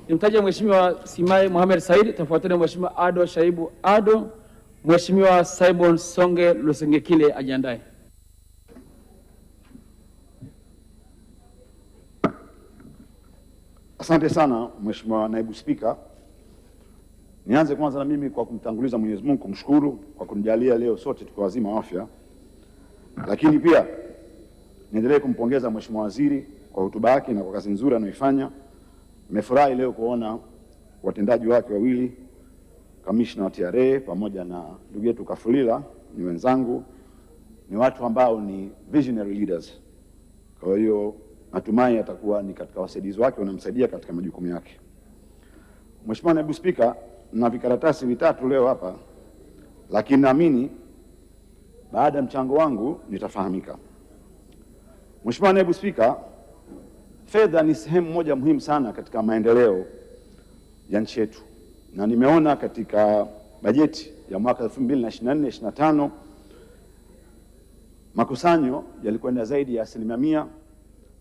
Nimtaje Mheshimiwa Simai Mohamed Said, tafuatana Mheshimiwa Ado Shaibu Ado. Mheshimiwa Simon Songe Lusengekile ajiandae. Asante sana Mheshimiwa Naibu Spika. Nianze kwanza na mimi kwa kumtanguliza Mwenyezi Mungu, kumshukuru kwa kunijalia leo sote tuko wazima wa afya. Lakini pia niendelee kumpongeza Mheshimiwa Waziri kwa hotuba yake na kwa kazi nzuri anayoifanya. Nimefurahi leo kuona watendaji wake wawili, Kamishna wa TRA pamoja na ndugu yetu Kafulila, ni wenzangu, ni watu ambao ni visionary leaders. Kwa hiyo natumai atakuwa ni katika wasaidizi wake wanamsaidia katika majukumu yake. Mheshimiwa Naibu Spika, na vikaratasi vitatu leo hapa, lakini naamini baada ya mchango wangu nitafahamika. Mheshimiwa Naibu Spika, fedha ni sehemu moja muhimu sana katika maendeleo ya nchi yetu, na nimeona katika bajeti ya mwaka 2024-2025 makusanyo yalikwenda zaidi ya 100%,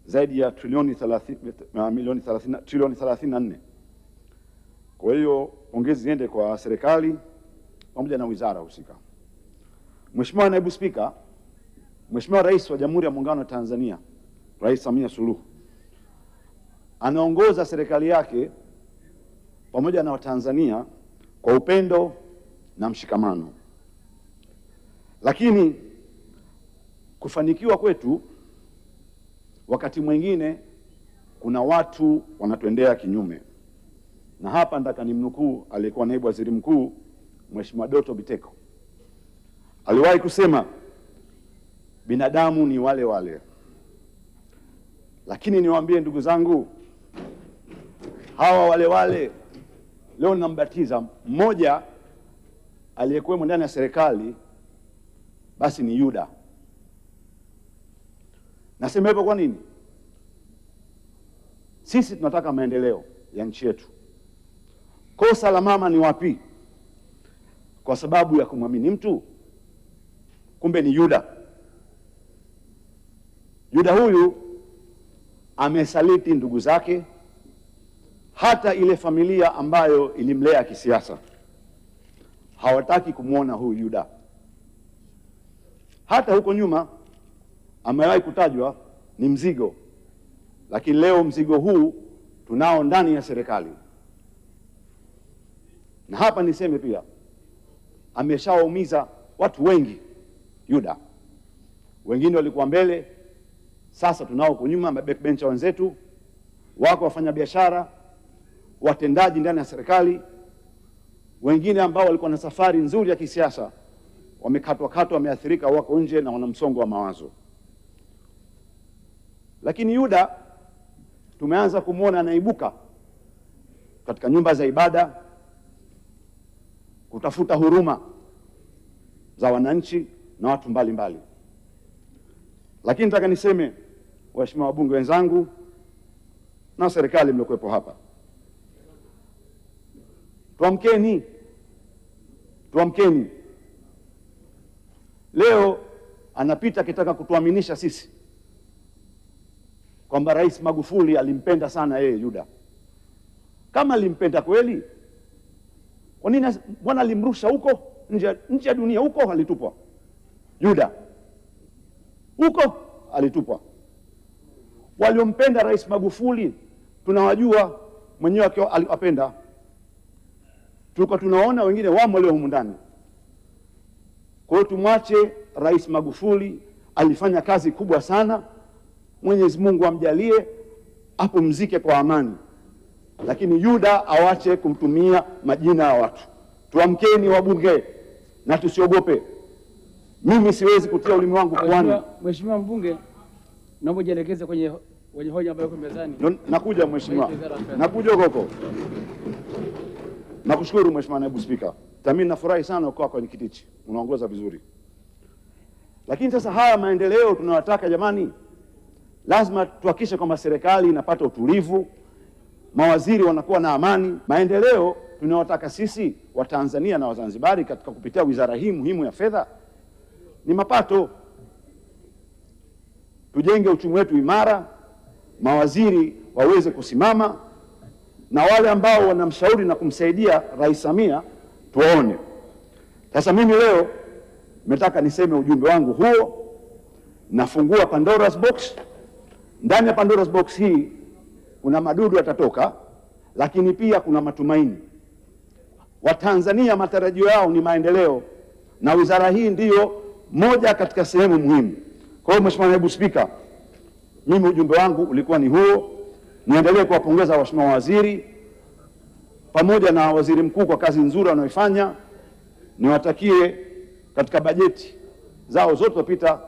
zaidi ya trilioni 34. Kwa hiyo pongezi ziende kwa serikali pamoja na wizara husika. Mheshimiwa Naibu Spika, Mheshimiwa Rais wa Jamhuri ya Muungano wa Tanzania, Rais Samia Suluhu, anaongoza serikali yake pamoja na Watanzania kwa upendo na mshikamano. Lakini kufanikiwa kwetu wakati mwingine kuna watu wanatuendea kinyume. Na hapa nataka nimnukuu aliyekuwa naibu waziri mkuu Mheshimiwa Doto Biteko. Aliwahi kusema binadamu ni wale wale. Lakini niwaambie ndugu zangu, hawa wale wale leo nambatiza mmoja aliyekuwa ndani ya serikali, basi ni Yuda. Nasema hivyo kwa nini? Sisi tunataka maendeleo ya nchi yetu. Kosa la mama ni wapi? Kwa sababu ya kumwamini mtu, kumbe ni Yuda. Yuda huyu amesaliti ndugu zake, hata ile familia ambayo ilimlea kisiasa hawataki kumwona huyu Yuda. Hata huko nyuma amewahi kutajwa ni mzigo, lakini leo mzigo huu tunao ndani ya serikali. Na hapa niseme pia ameshawaumiza watu wengi Yuda. Wengine walikuwa mbele, sasa tunao huko nyuma, backbencher wenzetu wako, wafanya biashara, watendaji ndani ya serikali, wengine ambao walikuwa na safari nzuri ya kisiasa wamekatwa, wameathirika, wako nje na wana msongo wa mawazo. Lakini Yuda tumeanza kumwona anaibuka katika nyumba za ibada kutafuta huruma za wananchi na watu mbalimbali. Lakini nataka niseme, waheshimiwa wabunge wenzangu na serikali mliokuwepo hapa, tuamkeni. Leo anapita akitaka kutuaminisha sisi kwamba Rais Magufuli alimpenda sana yeye Yuda. Kama alimpenda kweli, kwa nini bwana alimrusha huko nje ya dunia? Huko alitupwa Yuda, huko alitupwa. Waliompenda Rais Magufuli tunawajua, mwenyewe aliwapenda, tulikuwa tunaona wengine wamo leo humu ndani. Kwa hiyo tumwache Rais Magufuli, alifanya kazi kubwa sana, Mwenyezi Mungu amjalie apumzike kwa amani. Lakini Yuda awache kumtumia majina ya watu. Tuamkeni wabunge na tusiogope. Mimi siwezi kutia ulimi wangu puani. Mheshimiwa mbunge, naomba jielekeze kwenye hoja ambayo iko mezani. Nakuja mheshimiwa. Nakuja huko. Nakushukuru Mheshimiwa Naibu Spika. Mimi nafurahi sana uko kwenye kitichi. Unaongoza vizuri. Lakini sasa haya maendeleo tunayotaka jamani, lazima tuhakikishe kwamba serikali inapata utulivu, mawaziri wanakuwa na amani. Maendeleo tunayotaka sisi wa Tanzania na Wazanzibari katika kupitia wizara hii muhimu ya fedha ni mapato. Tujenge uchumi wetu imara, mawaziri waweze kusimama, na wale ambao wanamshauri na kumsaidia Rais Samia tuwaone. Sasa mimi leo nataka niseme ujumbe wangu huo. Nafungua Pandora's box. Ndani ya Pandora's box hii kuna madudu yatatoka, lakini pia kuna matumaini. Watanzania matarajio yao ni maendeleo, na wizara hii ndiyo moja katika sehemu muhimu. Kwa hiyo Mheshimiwa Naibu Spika, mimi ujumbe wangu ulikuwa ni huo. Niendelee kuwapongeza waheshimiwa waziri pamoja na waziri mkuu kwa kazi nzuri wanayoifanya. Niwatakie katika bajeti zao zote wapita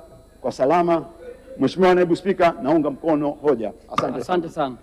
kwa salama. Mheshimiwa Naibu Spika, naunga mkono hoja. Asante. Asante sana.